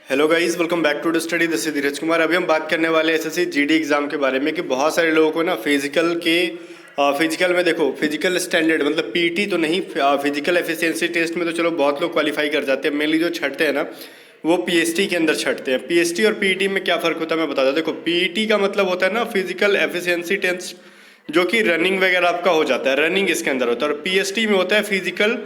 Hello guys, welcome back to study. This is Dheeraj Kumar. अभी हम बात करने वाले हैं एसएससी जीडी एग्जाम के बारे में कि बहुत सारे लोगों को ना फिजिकल में देखो, फिजिकल स्टैंडर्ड मतलब पीटी तो नहीं, फिजिकल एफिशिएंसी टेस्ट में तो चलो बहुत लोग क्वालिफाई कर जाते हैं। मेनली जो छटते हैं ना वो पीएसटी के अंदर छटते हैं। पीएसटी और पीटी में क्या फ़र्क होता है मैं बता दूं। देखो, पीटी का मतलब होता है ना फिजिकल एफिशिएंसी टेस्ट, जो कि रनिंग वगैरह आपका हो जाता है, रनिंग इसके अंदर होता है। और पीएसटी में होता है फिजिकल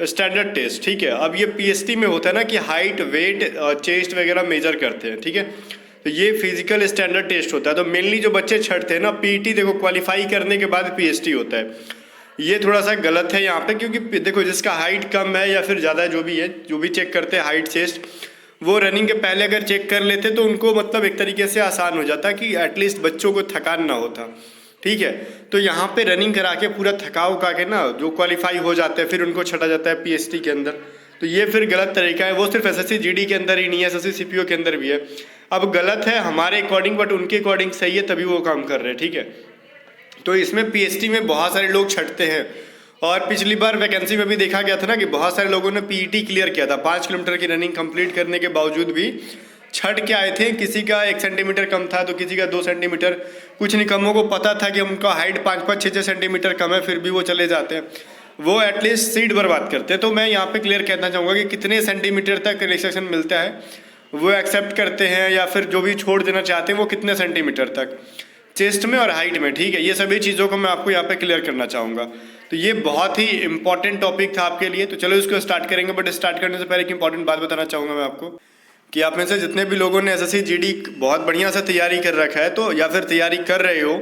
स्टैंडर्ड टेस्ट। ठीक है, अब ये पीएसटी में होता है ना कि हाइट, वेट, चेस्ट वगैरह मेजर करते हैं। ठीक है, तो ये फिजिकल स्टैंडर्ड टेस्ट होता है। तो मेनली जो बच्चे छटते हैं ना, पीटी देखो क्वालिफाई करने के बाद पीएसटी होता है। ये थोड़ा सा गलत है यहाँ पे, क्योंकि देखो जिसका हाइट कम है या फिर ज़्यादा जो भी है, जो भी चेक करते हैं हाइट, चेस्ट, वो रनिंग के पहले अगर चेक कर लेते तो उनको मतलब एक तरीके से आसान हो जाता कि एटलीस्ट बच्चों को थकान ना होता। ठीक है, तो यहाँ पे रनिंग करा के पूरा थका उका के ना जो क्वालिफाई हो जाते हैं फिर उनको छटा जाता है पीएसटी के अंदर। तो ये फिर गलत तरीका है। वो सिर्फ एसएससी जीडी के अंदर ही नहीं है, एसएससी सीपीओ के अंदर भी है। अब गलत है हमारे अकॉर्डिंग, बट उनके अकॉर्डिंग सही है, तभी वो काम कर रहे हैं। ठीक है, तो इसमें पीएसटी में बहुत सारे लोग छटते हैं। और पिछली बार वैकेंसी में भी देखा गया था ना कि बहुत सारे लोगों ने पीईटी क्लियर किया था, 5 किलोमीटर की रनिंग कंप्लीट करने के बावजूद भी छट के आए थे। किसी का 1 सेंटीमीटर कम था तो किसी का 2 सेंटीमीटर। कुछ निकम्मों को पता था कि उनका हाइट 5-5, 6-6 सेंटीमीटर कम है, फिर भी वो चले जाते हैं। वो एटलीस्ट सीट बर्बाद करते हैं। तो मैं यहाँ पे क्लियर कहना चाहूँगा कि कितने सेंटीमीटर तक रिलैक्सेशन मिलता है वो एक्सेप्ट करते हैं, या फिर जो भी छोड़ देना चाहते हैं वो कितने सेंटीमीटर तक चेस्ट में और हाइट में। ठीक है, ये सभी चीज़ों को मैं आपको यहाँ पे क्लियर करना चाहूँगा। तो ये बहुत ही इंपॉर्टेंट टॉपिक था आपके लिए। तो चलो इसको स्टार्ट करेंगे, बट स्टार्ट करने से पहले एक इंपॉर्टेंट बात बताना चाहूँगा मैं आपको कि आप में से जितने भी लोगों ने एसएससी जीडी बहुत बढ़िया से तैयारी कर रखा है, तो या फिर तैयारी कर रहे हो,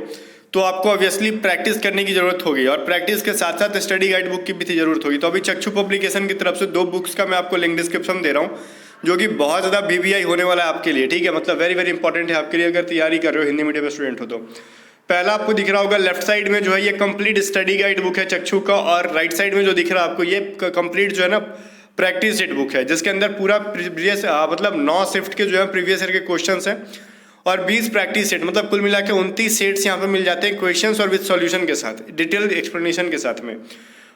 तो आपको ऑब्वियसली प्रैक्टिस करने की ज़रूरत होगी। और प्रैक्टिस के साथ साथ स्टडी गाइड बुक की भी ज़रूरत होगी। तो अभी चक्षु पब्लिकेशन की तरफ से 2 बुक्स का मैं आपको लिंक डिस्क्रिप्शन दे रहा हूँ, जो कि बहुत ज़्यादा बीबीआई होने वाला है आपके लिए। ठीक है, मतलब वेरी वेरी इंपॉर्टेंट है आपके लिए अगर तैयारी कर रहे हो, हिंदी मीडियम स्टूडेंट हो तो। पहला आपको दिख रहा होगा लेफ्ट साइड में जो है ये कंप्लीट स्टडी गाइड बुक है चक्षु का, और राइट साइड में जो दिख रहा है आपको ये कंप्लीट जो है ना प्रैक्टिस सेट बुक है, जिसके अंदर पूरा प्रीवियस मतलब 9 शिफ्ट के जो है प्रीवियस ईयर के क्वेश्चंस हैं और 20 प्रैक्टिस सेट, मतलब कुल मिला के 29 सेट्स यहाँ पे मिल जाते हैं क्वेश्चंस और विद सॉल्यूशन के साथ, डिटेल्ड एक्सप्लेनेशन के साथ में।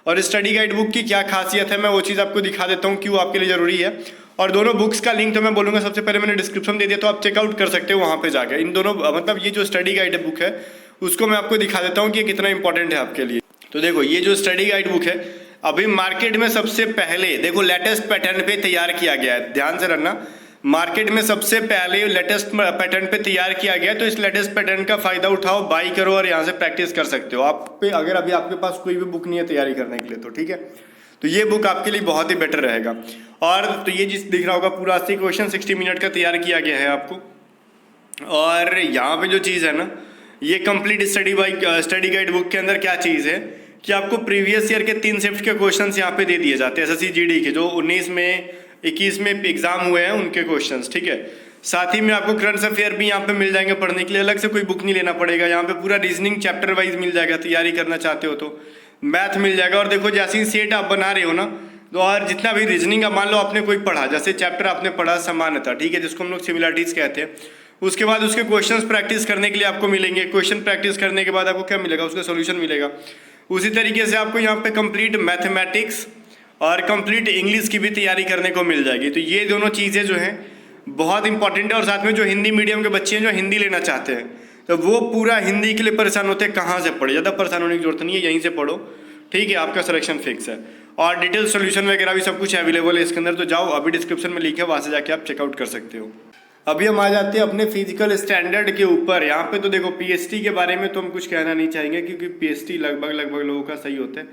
और स्टडी गाइड बुक की क्या खासियत है मैं वो चीज़ आपको दिखा देता हूँ क्यों आपके लिए ज़रूरी है। और दोनों बुक्स का लिंक तो मैं बोलूँगा सबसे पहले मैंने डिस्क्रिप्शन दे दिया, तो आप चेकआउट कर सकते हो वहाँ पे जाकर। इन दोनों मतलब ये जो स्टडी गाइड बुक है उसको मैं आपको दिखा देता हूँ कि कितना इंपॉर्टेंट है आपके लिए। तो देखो ये जो स्टडी गाइड बुक है अभी मार्केट में सबसे पहले देखो लेटेस्ट पैटर्न पे तैयार किया गया है। ध्यान से रखना, मार्केट में सबसे पहले लेटेस्ट पैटर्न पे तैयार किया गया है। तो इस लेटेस्ट पैटर्न का फायदा उठाओ, बाई करो और यहाँ से प्रैक्टिस कर सकते हो। आप पे अगर अभी आपके पास कोई भी बुक नहीं है तैयारी करने के लिए तो ठीक है, तो ये बुक आपके लिए बहुत ही बेटर रहेगा। और तो ये जिस दिख रहा होगा पूरा 80 क्वेश्चन 60 मिनट का तैयार किया गया है आपको। और यहाँ पे जो चीज़ है ना, ये कंप्लीट स्टडी गाइड बुक के अंदर क्या चीज़ है कि आपको प्रीवियस ईयर के 3 शिफ्ट के क्वेश्चंस यहाँ पे दे दिए जाते हैं एसएससी जीडी के, जो 19 में 21 में एग्जाम हुए हैं उनके क्वेश्चंस। ठीक है, साथ ही में आपको करंट अफेयर भी यहाँ पे मिल जाएंगे पढ़ने के लिए, अलग से कोई बुक नहीं लेना पड़ेगा। यहाँ पे पूरा रीजनिंग चैप्टर वाइज मिल जाएगा, तैयारी करना चाहते हो तो मैथ मिल जाएगा। और देखो जैसे ही सेट आप बना रहे हो ना, तो और जितना भी रीजनिंग मान लो आपने कोई पढ़ा, जैसे चैप्टर आपने पढ़ा समानता, ठीक है, जिसको हम लोग सिमिलरिटीज कहते हैं, उसके बाद उसके क्वेश्चंस प्रैक्टिस करने के लिए आपको मिलेंगे। क्वेश्चन प्रैक्टिस करने के बाद आपको क्या मिलेगा, उसका सॉल्यूशन मिलेगा। उसी तरीके से आपको यहाँ पे कंप्लीट मैथमेटिक्स और कंप्लीट इंग्लिश की भी तैयारी करने को मिल जाएगी। तो ये दोनों चीज़ें जो हैं बहुत इंपॉर्टेंट है। और साथ में जो हिंदी मीडियम के बच्चे हैं जो हिंदी लेना चाहते हैं, तो वो पूरा हिंदी के लिए परेशान होते हैं कहाँ से पढ़े, ज़्यादा परेशान होने की जरूरत नहीं है, यहीं से पढ़ो। ठीक है, आपका सिलेक्शन फिक्स है। और डिटेल सोल्यूशन वगैरह भी सब कुछ अवेलेबल है इसके अंदर, तो जाओ अभी डिस्क्रिप्शन में लिंक है, वहाँ से जाके आप चेकआउट कर सकते हो। अभी हम आ जाते हैं अपने फिजिकल स्टैंडर्ड के ऊपर। यहाँ पे तो देखो पीएसटी के बारे में तो हम कुछ कहना नहीं चाहेंगे, क्योंकि पीएसटी लगभग लोगों का सही होता है।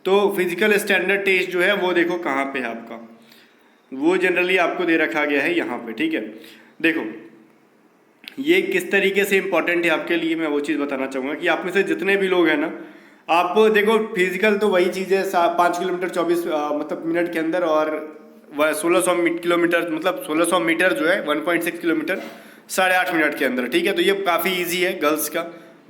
तो फिजिकल स्टैंडर्ड टेस्ट जो है वो देखो कहाँ पे है आपका, वो जनरली आपको दे रखा गया है यहाँ पे। ठीक है, देखो ये किस तरीके से इंपॉर्टेंट है आपके लिए, मैं वो चीज़ बताना चाहूँगा कि आप में से जितने भी लोग हैं ना, आप देखो फिजिकल तो वही चीज़ है 5 किलोमीटर 24 मतलब मिनट के अंदर, और 1600 किलोमीटर मतलब 1600 मीटर जो है 1.6 किलोमीटर 8.5 मिनट के अंदर। ठीक है, तो ये काफ़ी इजी है गर्ल्स का,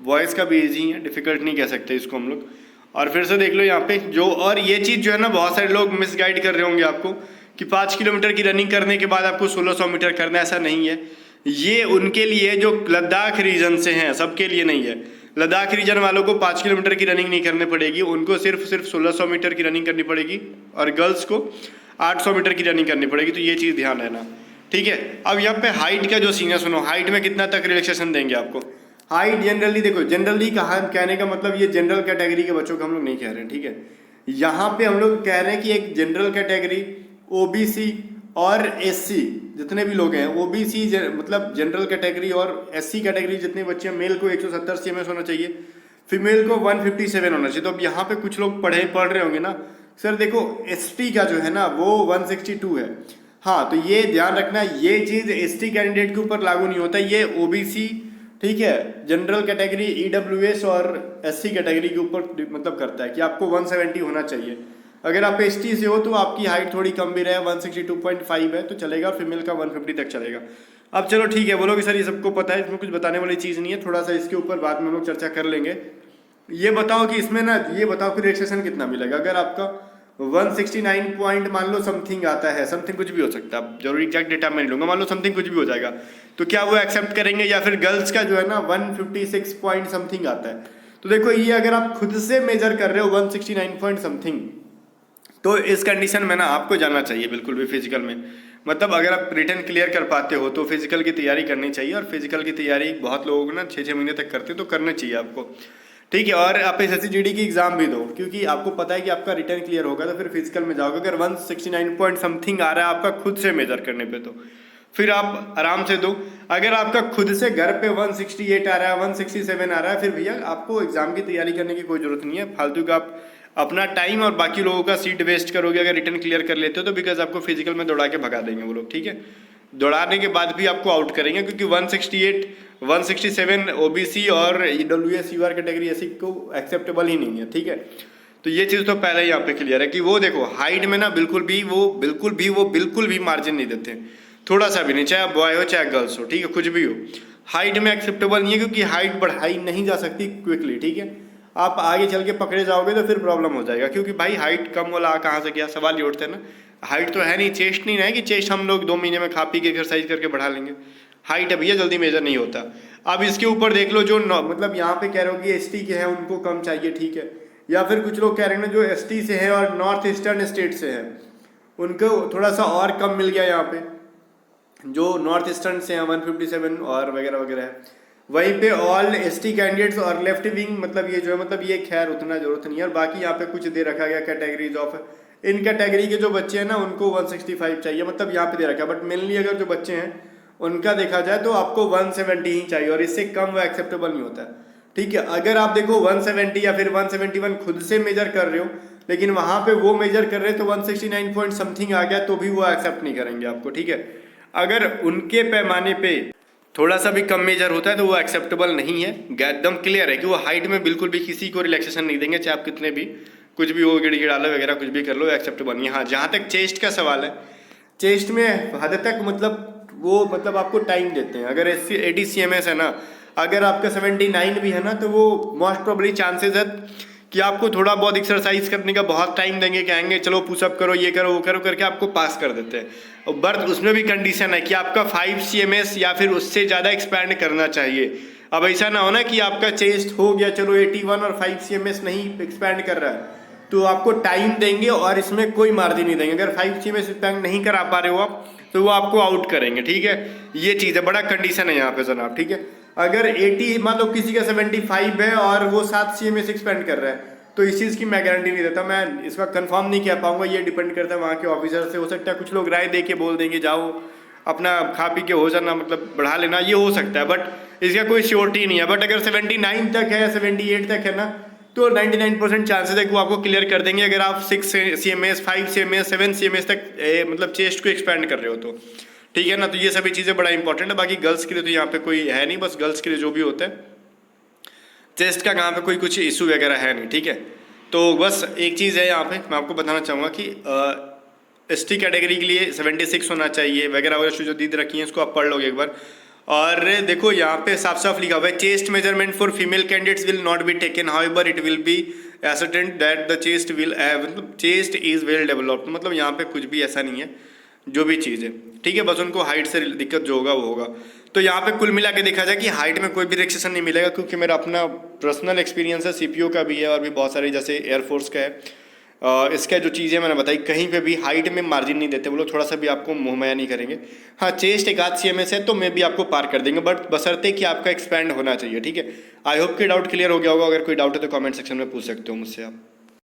बॉयज़ का भी इजी है, डिफिकल्ट नहीं कह सकते इसको हम लोग। और फिर से देख लो यहाँ पे जो, और ये चीज़ जो है ना बहुत सारे लोग मिसगाइड कर रहे होंगे आपको कि 5 किलोमीटर की रनिंग करने के बाद आपको 1600 मीटर करना, ऐसा नहीं है। ये उनके लिए जो लद्दाख रीजन से हैं, सबके लिए नहीं है। लद्दाख रीजन वालों को 5 किलोमीटर की रनिंग नहीं करनी पड़ेगी, उनको सिर्फ 1600 मीटर की रनिंग करनी पड़ेगी, और गर्ल्स को 800 मीटर की रनिंग करनी पड़ेगी। तो ये चीज़ ध्यान रहना। ठीक है। अब यहाँ पे हाइट का जो सीन है सुनो, हाइट में कितना तक रिलैक्सेशन देंगे आपको। हाइट जनरली देखो, जनरली कहा कहने का मतलब ये जनरल कैटेगरी के बच्चों को हम लोग नहीं कह रहे हैं, ठीक है। यहाँ पे हम लोग कह रहे हैं कि एक जनरल कैटेगरी, ओबीसी और एससी जितने भी लोग हैं, ओबीसी मतलब जनरल कैटेगरी और एससी कैटेगरी जितने बच्चे हैं, मेल को 170 सीएमएस होना चाहिए, फीमेल को 157 होना चाहिए। तो अब यहाँ पे कुछ लोग पढ़ रहे होंगे ना, सर देखो एसटी का जो है ना वो 162 है। हाँ, तो ये ध्यान रखना, ये चीज़ एसटी कैंडिडेट के ऊपर लागू नहीं होता, ये ओबीसी, ठीक है, जनरल कैटेगरी, ईडब्ल्यूएस और एससी कैटेगरी के ऊपर मतलब करता है कि आपको 170 होना चाहिए। अगर आप एसटी से हो तो आपकी हाइट थोड़ी कम भी रहे, 162.5 है तो चलेगा, फीमेल का 150 तक चलेगा। अब चलो ठीक है, बोलोगे सर ये सबको पता है, इसमें कुछ बताने वाली चीज़ नहीं है, थोड़ा सा इसके ऊपर बाद में हम लोग चर्चा कर लेंगे। ये बताओ कि इसमें ना, ये बताओ कि रिलैक्सेशन कितना मिलेगा। अगर आपका 169 पॉइंट मान लो समथिंग आता है, समथिंग कुछ भी हो सकता है, जरूरी एग्जैक्ट डेटा मैं नहीं लूंगा, मान लो समथिंग कुछ भी हो जाएगा, तो क्या वो एक्सेप्ट करेंगे? या फिर गर्ल्स का जो है ना 156 पॉइंट समथिंग आता है, तो देखो ये अगर आप खुद से मेजर कर रहे हो 169 पॉइंट समथिंग, तो इस कंडीशन में ना आपको जाना चाहिए बिल्कुल भी फिजिकल में। मतलब अगर आप रिटर्न क्लियर कर पाते हो तो फिजिकल की तैयारी करनी चाहिए, और फिजिकल की तैयारी बहुत लोगों को ना 6-6 महीने तक करते तो करना चाहिए आपको, ठीक है। और आप एसएससी जीडी की एग्जाम भी दो, क्योंकि आपको पता है कि आपका रिटर्न क्लियर होगा तो फिर फिजिकल में जाओगे। अगर 169 पॉइंट समथिंग आ रहा है आपका खुद से मेजर करने पे, तो फिर आप आराम से दो। अगर आपका खुद से घर पे 168 आ रहा है, 167 आ रहा है, फिर भैया आपको एग्जाम की तैयारी करने की कोई जरूरत नहीं है, फालतू का आप अपना टाइम और बाकी लोगों का सीट वेस्ट करोगे अगर रिटर्न क्लियर कर लेते हो तो, बिकॉज आपको फिजिकल में दौड़ा के भगा देंगे वो लोग, ठीक है। दौड़ाने के बाद भी आपको आउट करेंगे, क्योंकि 168 167 ओबीसी और ईडब्ल्यूएस यूआर कैटेगरी ऐसी को एक्सेप्टेबल ही नहीं है, ठीक है। तो ये चीज़ तो पहले ही यहाँ पे क्लियर है कि वो देखो हाइट में ना बिल्कुल भी मार्जिन नहीं देते, थोड़ा सा भी नहीं, चाहे बॉय हो चाहे गर्ल्स हो, ठीक है, कुछ भी हो, हाइट में एक्सेप्टेबल नहीं है, क्योंकि हाइट बढ़ाई नहीं जा सकती क्विकली, ठीक है। आप आगे चल के पकड़े जाओगे तो फिर प्रॉब्लम हो जाएगा, क्योंकि भाई हाइट कम वाला कहाँ से गया, सवाल ये उठते हैं ना। हाइट तो है नहीं, चेस्ट नहीं है कि चेस्ट हम लोग 2 महीने में खा पी के एक्सरसाइज करके बढ़ा लेंगे, हाइट है भैया, जल्दी मेजर नहीं होता। अब इसके ऊपर देख लो, जो मतलब यहाँ पे कह रहे हो कि एसटी के हैं उनको कम चाहिए, ठीक है, या फिर कुछ लोग कह रहे हैं ना जो एसटी से है और नॉर्थ ईस्टर्न स्टेट से है उनको थोड़ा सा और कम मिल गया यहाँ पे, जो नॉर्थ ईस्टर्न से हैं 157 और वगैरह वगैरह है। वहीं पे ऑल एसटी कैंडिडेट्स और लेफ्ट विंग, मतलब ये जो है, मतलब ये खैर उतना जरूरत नहीं है। और बाकी यहाँ पे कुछ दे रखा गया कैटेगरीज ऑफ, इन कैटेगरी के जो बच्चे हैं ना उनको 165 चाहिए, मतलब यहाँ पे दे रखा है, बट मेनली अगर जो बच्चे हैं उनका देखा जाए तो आपको 170 ही चाहिए, और इससे कम वो एक्सेप्टेबल नहीं होता है, ठीक है। अगर आप देखो 170 या फिर 171 खुद से मेजर कर रहे हो, लेकिन वहाँ पे वो मेजर कर रहे हैं तो 169 पॉइंट समथिंग आ गया, तो भी वो एक्सेप्ट नहीं करेंगे आपको, ठीक है। अगर उनके पैमाने पे थोड़ा सा भी कम मेजर होता है तो वो एक्सेप्टेबल नहीं है, एकदम क्लियर है कि वो हाइट में बिल्कुल भी किसी को रिलैक्सेशन नहीं देंगे, चाहे आप कितने भी कुछ भी हो, गिड़गिड़ा लो वगैरह कुछ भी कर लो, एक्सेप्टेबल नहीं है। हाँ, जहाँ तक चेस्ट का सवाल है, चेस्ट में हद तक मतलब आपको टाइम देते हैं। अगर 80 CMS है ना, अगर आपका 79 भी है ना, तो वो मोस्ट प्रोबेबली चांसेस है कि आपको थोड़ा बहुत एक्सरसाइज करने का बहुत टाइम देंगे, कहेंगे चलो पुशअप करो, ये करो वो करो, करके आपको पास कर देते हैं। और बर्थ उसमें भी कंडीशन है कि आपका 5 CMS या फिर उससे ज़्यादा एक्सपैंड करना चाहिए। अब ऐसा ना हो ना कि आपका चेस्ट हो गया चलो 81 और 5 CMS नहीं एक्सपैंड कर रहा है, तो आपको टाइम देंगे और इसमें कोई मार्जिन नहीं देंगे। अगर 5 CMS एक्सपैंड नहीं करा पा रहे हो आप, तो वो आपको आउट करेंगे, ठीक है। ये चीज़ है, बड़ा कंडीशन है यहाँ पे जनाब, ठीक है। अगर 80 मान लो किसी का 75 है और वो 7 CMS एक्सपेंड कर रहा है, तो इस चीज़ की मैं गारंटी नहीं देता, मैं इसका कंफर्म नहीं कह पाऊंगा, ये डिपेंड करता है वहाँ के ऑफिसर से। हो सकता है कुछ लोग राय दे के बोल देंगे जाओ अपना खा पी के हो जाना, मतलब बढ़ा लेना, ये हो सकता है, बट इसका कोई श्योरिटी नहीं है। बट अगर 79 तक है या 78 तक है ना, तो 99% चांसेस है कि वो आपको क्लियर कर देंगे, अगर आप 6 CMS 5 CMS 7 CMS तक मतलब चेस्ट को एक्सपेंड कर रहे हो तो, ठीक है ना। तो ये सभी चीज़ें बड़ा इंपॉर्टेंट है। बाकी गर्ल्स के लिए तो यहाँ पे कोई है नहीं, बस गर्ल्स के लिए जो भी होता है चेस्ट का यहाँ पे कोई कुछ इशू वगैरह है नहीं, ठीक है। तो बस एक चीज़ है यहाँ पे मैं आपको बताना चाहूँगा कि ST कैटेगरी के लिए 76 होना चाहिए वगैरह वगैरह जो दीद रखी है, इसको आप पढ़ लोगे एक बार। और देखो यहाँ पे साफ साफ लिखा हुआ है, chest measurement for female candidates will not be taken, however it will be ascertained that the chest will मतलब चेस्ट इज वेल डेवलप्ड, मतलब यहाँ पे कुछ भी ऐसा नहीं है, जो भी चीज़ है, ठीक है। बस उनको हाइट से दिक्कत जो होगा वो होगा। तो यहाँ पे कुल मिला के देखा जाए कि हाइट में कोई भी रिलैक्सेशन नहीं मिलेगा, क्योंकि मेरा अपना पर्सनल एक्सपीरियंस है, CPO का भी है और भी बहुत सारे जैसे एयरफोर्स का है, इसका जो चीज़ें मैंने बताई, कहीं पे भी हाइट में मार्जिन नहीं देते वो लोग, थोड़ा सा भी आपको मुहमया नहीं करेंगे। हाँ, चेस्ट एक आध CMS है तो मे भी आपको पार कर देंगे, बट बशर्ते कि आपका एक्सपैंड होना चाहिए। ठीक है, आई होप कि डाउट क्लियर हो गया होगा। अगर कोई डाउट है तो कमेंट सेक्शन में पूछ सकते हो मुझसे आप।